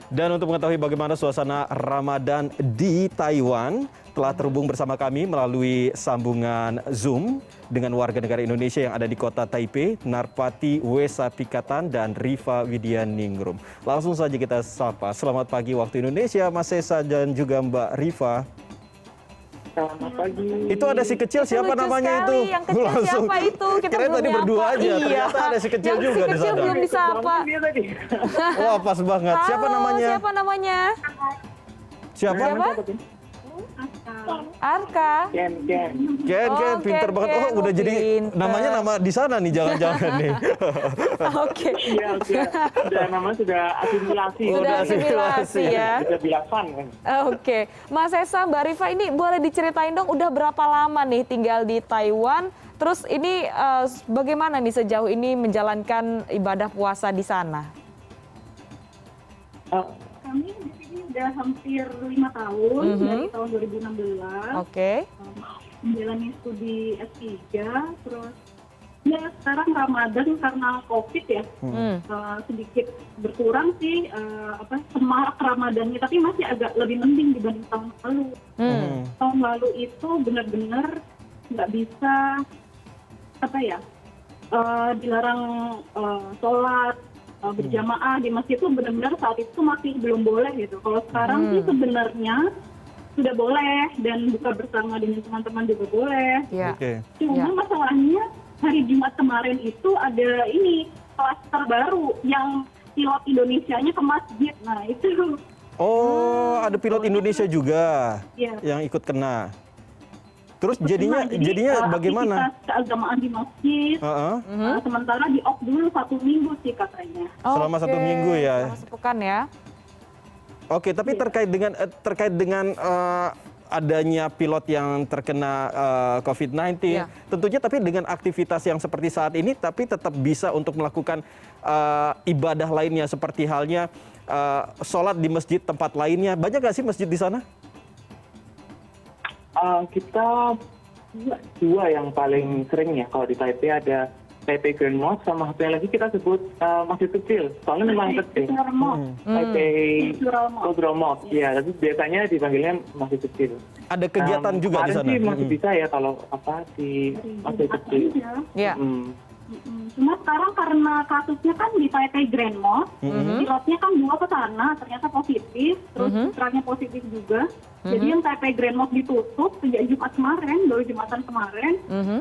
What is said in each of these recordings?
Dan untuk mengetahui bagaimana suasana Ramadan di Taiwan, telah terhubung bersama kami melalui sambungan Zoom dengan warga negara Indonesia yang ada di kota Taipei, Narpati Wesa Pikatan dan Rifa Widianingrum. Langsung saja kita sapa. Selamat pagi waktu Indonesia, Mas Sesa dan juga Mbak Rifa. Selamat pagi. Itu ada si kecil, siapa namanya sekali. itu? Yang kecil siapa itu? Kita kirain belum tadi nyapa. berdua aja, Iya. ternyata ada si kecil Yang juga si di kecil sana. belum disapa. Dia tadi. Wah, pas banget. Siapa Halo, namanya? Siapa namanya? Siapa? Arka. Ken. Ken, Oh, pinter Ken, banget. Ken. Oh, udah Oh, jadi pinter. namanya nama di sana nih, jangan-jangan nih. Oke. Iya, sudah namanya sudah asimilasi. Sudah asimilasi ya. Sudah bilang fun kan. Oke, Mas Sesa, Mbak Rifa, ini boleh diceritain dong udah berapa lama nih tinggal di Taiwan? Terus ini bagaimana nih sejauh ini menjalankan ibadah puasa di sana? Kami di sini udah hampir 5 tahun, dari tahun 2016. Oke. Menjalani studi S3, terus ya sekarang Ramadan karena COVID ya, sedikit berkurang sih semarak Ramadannya, tapi masih agak lebih mending dibanding tahun lalu. Tahun lalu itu benar-benar nggak bisa, dilarang sholat, berjamaah di masjid itu benar-benar saat itu masih belum boleh gitu. Kalau sekarang sih sebenarnya sudah boleh dan buka bersama dengan teman-teman juga boleh. Ya. Oke. Cuma masalahnya hari Jumat kemarin itu ada ini klaster baru yang pilot Indonesianya ke masjid. Nah itu. Oh, ada pilot Indonesia juga Iya. yang ikut kena. Terus jadinya bagaimana? Aktivitas keagamaan di masjid. Sementara di off dulu 1 minggu sih katanya. Selama 1 minggu ya. Selama sepekan ya. Oke, tapi terkait dengan adanya pilot yang terkena COVID-19, Iya. tentunya tapi dengan aktivitas yang seperti saat ini, tapi tetap bisa untuk melakukan ibadah lainnya seperti halnya sholat di masjid tempat lainnya. Banyak nggak sih masjid di sana? Kita dua yang paling sering ya kalau di Taipei, ada Taipei Grand Mosque sama satu yang lagi kita sebut masjid kecil. Soalnya memang kecil. Taipei Cultural Mosque. Ya, tapi biasanya dipanggilnya masjid kecil. Ada kegiatan juga di kemarin sana? sih masih bisa ya kalau di masjid kecil. Ya. Cuma sekarang karena kasusnya kan di Taipei Grand Mosque, pilotnya kan 2 ke sana, ternyata positif, terus putranya positif juga. Jadi yang Taipei Grand Mosque ditutup sejak Jumat kemarin, baru Jumatan kemarin.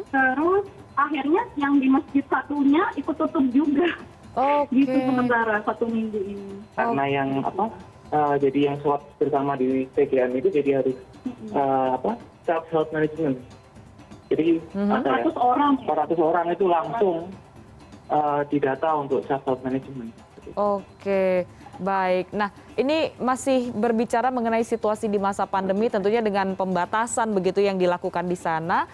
Terus akhirnya yang di masjid satunya ikut tutup juga. Oke. Gitu sementara 1 minggu ini. Karena yang jadi yang sholat bersama di PGM itu jadi harus self health management. Jadi 100 orang. 400 orang itu langsung didata untuk self health management. Oke, baik. Nah, ini masih berbicara mengenai situasi di masa pandemi, tentunya dengan pembatasan begitu yang dilakukan di sana.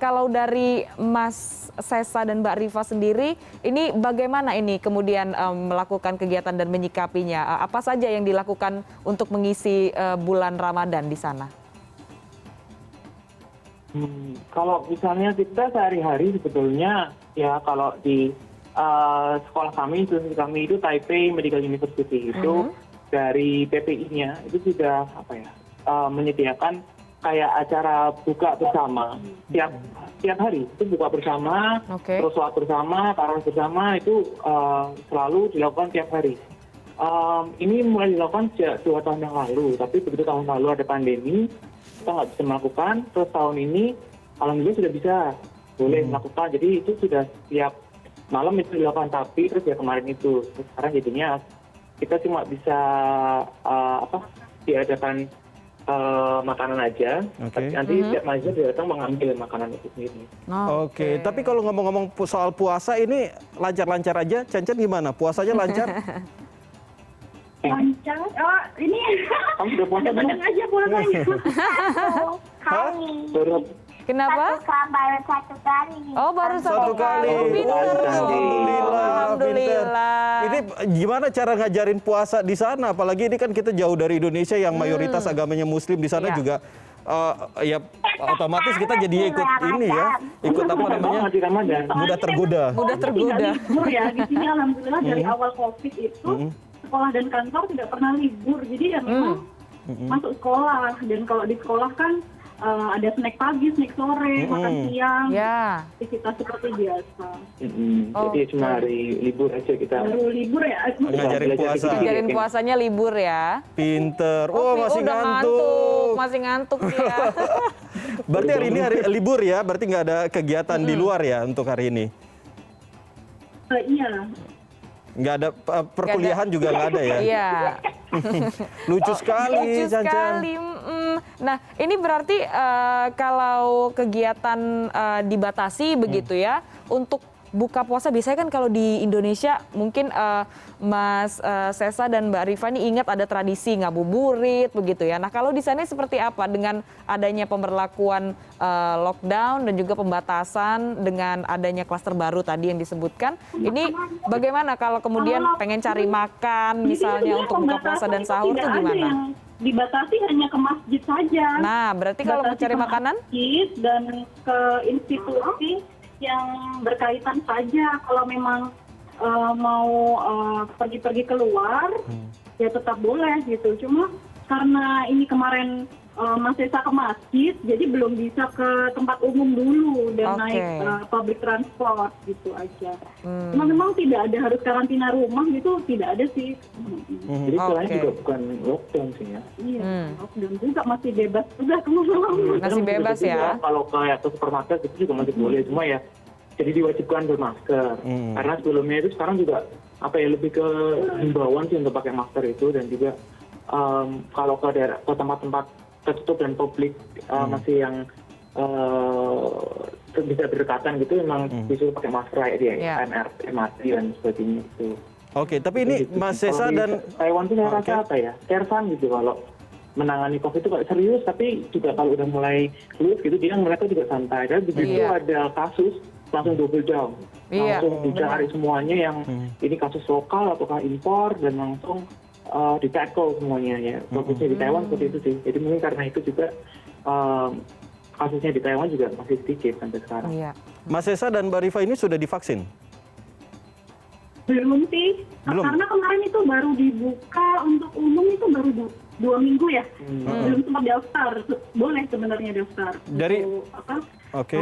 Kalau dari Mas Sesa dan Mbak Rifa sendiri, ini bagaimana ini kemudian melakukan kegiatan dan menyikapinya? Apa saja yang dilakukan untuk mengisi bulan Ramadan di sana? Kalau misalnya kita sehari-hari sebetulnya ya kalau di sekolah kami itu Taipei Medical University itu dari PPI-nya itu sudah menyediakan kayak acara buka bersama tiap hari itu buka bersama, terus sholat bersama, tarawih bersama itu selalu dilakukan tiap hari. Ini mulai dilakukan sejak 2 tahun yang lalu, tapi begitu tahun lalu ada pandemi kita nggak bisa melakukan, terus tahun ini alhamdulillah sudah bisa boleh melakukan, jadi itu sudah tiap malam itu dilakukan, tapi terus ya kemarin itu sekarang jadinya kita cuma bisa diadakan makanan aja, tapi nanti tiap mahasiswa dia datang mengambil makanan itu sendiri. Oke, tapi kalau ngomong-ngomong soal puasa ini lancar-lancar aja, Cen gimana? Puasanya lancar? Lancar. Oh, ini. Kamu sudah puasa belum? Padang aja pulang aja. Kenapa? Baru 1 kali. Oh, baru 1 kali. Oh, Pinter. Alhamdulillah. Ini gimana cara ngajarin puasa di sana? Apalagi ini kan kita jauh dari Indonesia yang mayoritas agamanya Muslim, di sana juga ya otomatis kita jadi ikut ini ya, ikut apa namanya, mudah tergoda. Tidak libur ya di sini, alhamdulillah dari awal COVID itu sekolah dan kantor tidak pernah libur. Jadi ya memang masuk sekolah. Dan kalau di sekolah kan ada snack pagi, snack sore, makan siang, Ya. aktivitas seperti biasa. Jadi cuma hari libur aja kita. Baru libur ya. Ngajarin puasa. Ngajarin puasanya libur ya. Pinter. Wah, masih udah ngantuk. masih ngantuk ya. Berarti hari ini hari libur ya, berarti nggak ada kegiatan di luar ya untuk hari ini? Iya. Nggak ada, perkuliahan juga nggak ada ya? Iya. Lucu sekali, Lucu Chan-Chan. sekali. Nah, ini berarti kalau kegiatan dibatasi begitu ya untuk buka puasa. Biasanya kan kalau di Indonesia mungkin Mas Sesa dan Mbak Rifa ini ingat ada tradisi ngabuburit begitu ya. Nah, kalau di sana seperti apa dengan adanya pemberlakuan lockdown dan juga pembatasan dengan adanya klaster baru tadi yang disebutkan. Ini bagaimana kalau kemudian pengen cari makan misalnya untuk buka puasa dan sahur tuh gimana? Dibatasi hanya ke masjid saja. Nah, berarti kalau mau cari makanan? Masjid dan ke institusi yang berkaitan saja. Kalau memang mau pergi-pergi keluar, ya tetap boleh gitu. Cuma karena ini kemarin masih ke masjid, jadi belum bisa ke tempat umum dulu dan naik public transport gitu aja. Cuma memang tidak ada harus karantina rumah gitu, tidak ada sih. Jadi selain juga bukan lockdown sih ya. Iya, lockdown juga masih bebas juga kemana-mana. Masih bebas ya. Kalau kayak ke supermarket itu juga masih boleh, cuma ya jadi diwajibkan bermasker. Karena sebelumnya itu sekarang juga lebih ke himbauan sih untuk pakai masker itu, dan juga kalau ke daerah, ke tempat-tempat tertutup dan publik masih yang bisa berdekatan gitu, memang disuruh pakai masker kayak di MRT dan sebagainya itu. Oke, tapi ini Mas Sesa dan Taiwan tuh saya rasa Kersan gitu kalau menangani COVID itu kayak serius, tapi juga kalau udah mulai fluid gitu, mereka juga santai. Dan begitu ada kasus langsung double down, langsung dicari semuanya yang ini kasus lokal ataukah impor, dan langsung di-tackle semuanya ya. Fokusnya di Taiwan seperti itu sih. Jadi mungkin karena itu juga kasusnya di Taiwan juga masih sedikit sampai sekarang. Iya. Mas Sesa dan Mbak Rifa ini sudah divaksin? Belum sih, karena kemarin itu baru dibuka untuk umum itu baru 2 minggu ya. Belum sempat daftar, boleh sebenarnya daftar. Dari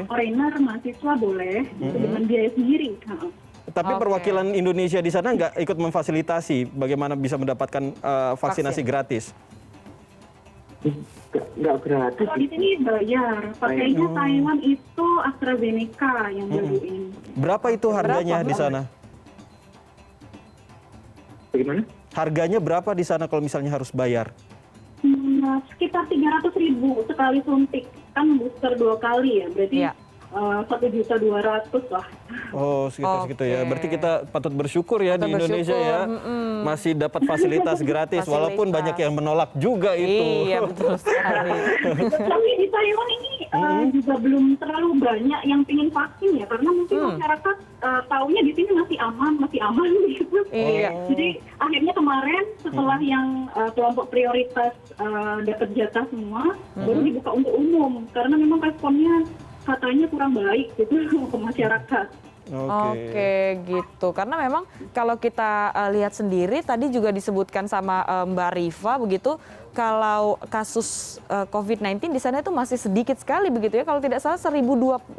foreigner, mahasiswa boleh dengan biaya sendiri. Tapi perwakilan Indonesia di sana nggak ikut memfasilitasi bagaimana bisa mendapatkan vaksinasi gratis? Nggak gratis. Kalau di sini bayar. Pakainya Taiwan itu AstraZeneca yang baru ini. Berapa itu harganya di sana? Bagaimana? Harganya berapa di sana kalau misalnya harus bayar? Sekitar 300.000 sekali suntik. Kan booster 2 kali ya, berarti 1.200.000 lah. Oh, sekitar segitu ya. Berarti kita patut bersyukur ya di Indonesia ya. Masih dapat fasilitas gratis, walaupun banyak yang menolak juga itu. Iya, betul sekali. Tapi di Taiwan ini juga belum terlalu banyak yang ingin vaksin ya, karena mungkin masyarakat taunya di sini masih aman gitu. Iya. Jadi akhirnya kemarin setelah yang kelompok prioritas dapat jatah semua, baru dibuka untuk umum, karena memang responnya katanya kurang baik gitu ke masyarakat. Oke, gitu. Karena memang kalau kita lihat sendiri tadi juga disebutkan sama Mbak Rifa begitu, kalau kasus COVID-19 di sana itu masih sedikit sekali begitu ya. Kalau tidak salah 1.222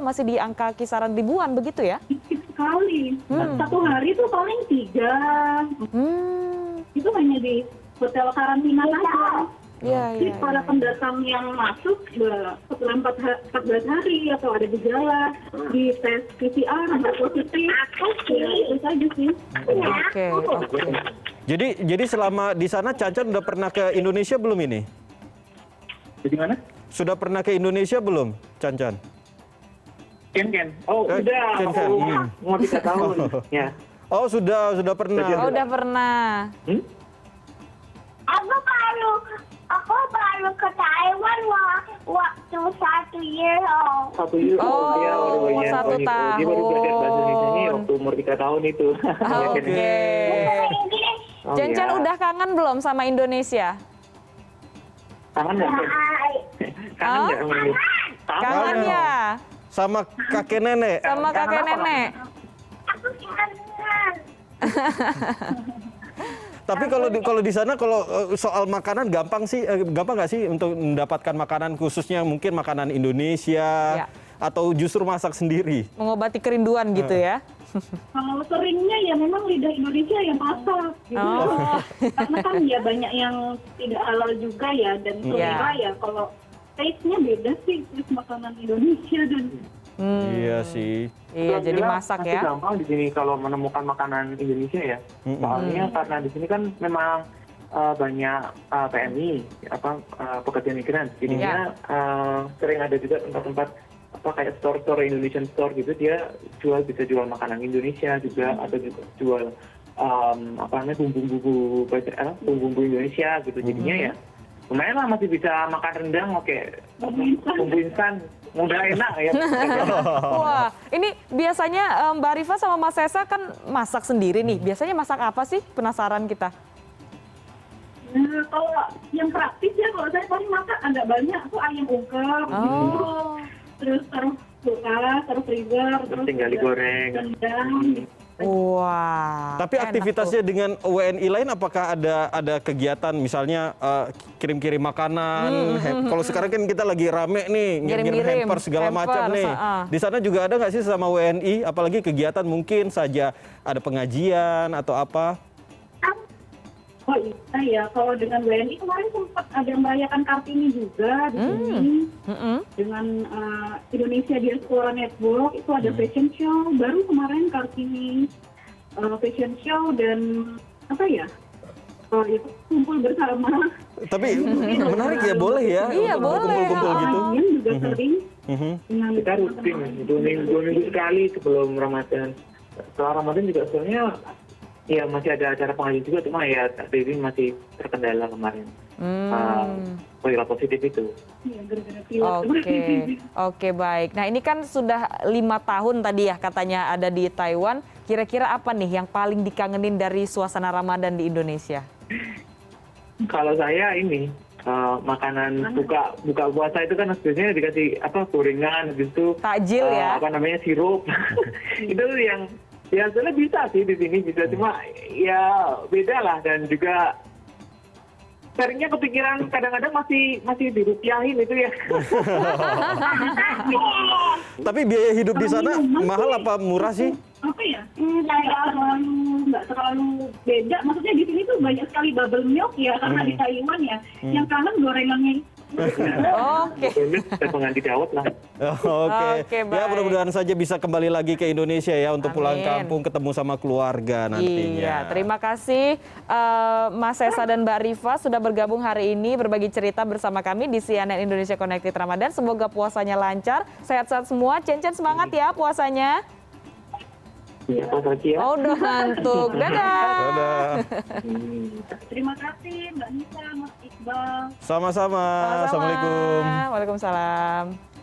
masih di angka kisaran ribuan begitu ya? Sedikit sekali. Satu hari itu paling 3. Itu hanya di hotel karantina saja. Jadi para pendatang yang masuk setelah 14 hari atau ada gejala di tes PCR ada positif, ya itu saja sih. Oke. Jadi selama di sana Chan-Chan udah pernah ke Indonesia belum ini? Jadi mana? Sudah pernah ke Indonesia belum, Chan-Chan? Ken. Oh, udah. Mau 3 tahun. Ya. Oh, sudah pernah. Oh, udah pernah. Aku baru ke Taiwan waktu 1 year old. 1 year old ya, Oh, 1 tahun. Dia baru belajar bahasa Indonesia ini waktu umur 3 tahun itu. Oke. Chan-Chan udah kangen belum sama Indonesia? Kangen nggak? Kangen nggak? Kangen ya? Sama kakek nenek? Sama kakek nenek? Aku kangen. Tapi kalau di sana kalau soal makanan gampang nggak sih untuk mendapatkan makanan khususnya mungkin makanan Indonesia Ya. atau justru masak sendiri? Mengobati kerinduan gitu ya. Kalau seringnya ya memang lidah Indonesia yang masak gitu. Oh. Karena kan ya banyak yang tidak halal juga ya, dan selera ya kalau taste-nya beda sih taste makanan Indonesia dan Iya sih. Iya, jadi Alhamdulillah masak masih ya. gampang di sini kalau menemukan makanan Indonesia ya. Soalnya karena di sini kan memang banyak PMI, pekerja migran. Jadinya sering ada juga tempat-tempat kayak store Indonesian store gitu, dia bisa jual makanan Indonesia juga, atau juga jual bumbu-bumbu Indonesia gitu. Jadinya ya lumayan lah, masih bisa makan rendang, oke, bumbu instan, mudah, enak ya. Wah, ini biasanya Mbak Rifa sama Mas Sesa kan masak sendiri nih. Biasanya masak apa sih? Penasaran kita. nah, kalau yang praktis ya kalau saya paling masak agak banyak tuh ayam ungkep gitu. Terus taruh kulkas, taruh freezer, Terus tinggal digoreng. rendang. Wah. Tapi enak aktivitasnya dengan WNI lain apakah ada kegiatan misalnya kirim-kirim makanan? Kalau sekarang kan kita lagi rame nih ngirim Ngirim-ngirim, hamper segala macam hampers, nih. Di sana juga ada nggak sih sama WNI? Apalagi kegiatan mungkin saja ada pengajian atau apa? Oh iya ya, kalau dengan WNI kemarin sempat ada merayakan Kartini juga di sini. Dengan Indonesia Diaspora Network itu ada fashion show, baru kemarin Kartini fashion show dan itu kumpul bersama. Tapi menarik ya, boleh ya Iya, untuk boleh. berkumpul-kumpul gitu. Kalian juga sering dengan Kita rutin, 2 minggu sekali sebelum Ramadan. Setelah Ramadan juga sebenarnya ya masih ada acara pengajian juga, cuma ya Baby masih terkendala kemarin. Viral positif itu. Iya, gara-gara pilot. Oke, baik. Nah, ini kan sudah 5 tahun tadi ya katanya ada di Taiwan. Kira-kira apa nih yang paling dikangenin dari suasana Ramadan di Indonesia? Kalau saya ini makanan buka puasa itu kan biasanya dikasih gorengan gitu, Takjil ya? Sirup. Itu yang ya sebenarnya bisa sih di sini, bisa, cuma ya beda lah, dan juga seringnya kepikiran kadang-kadang masih dirupiahin itu ya. Tapi biaya hidup di sana mahal apa murah sih? Apa ya? Nggak terlalu beda. Maksudnya di sini tuh banyak sekali bubble milk ya, karena di Taiwan ya. Yang kangen gorengannya. Oke. Kita pengganti dawet lah. Oke. Ya, baik. mudah-mudahan saja bisa kembali lagi ke Indonesia ya untuk pulang Amin. kampung, ketemu sama keluarga nantinya. Iya, terima kasih Mas Sesa dan Mbak Rifa sudah bergabung hari ini berbagi cerita bersama kami di CNN Indonesia Connected Ramadan. Semoga puasanya lancar, sehat-sehat semua. Cen-cen semangat ya puasanya. Ya, apa lagi ya? Oh, udah ngantuk. Dadah. Dadah. Terima kasih Mbak Nisa, Mas Iqbal. Sama-sama. Sama-sama. Assalamualaikum. Waalaikumsalam.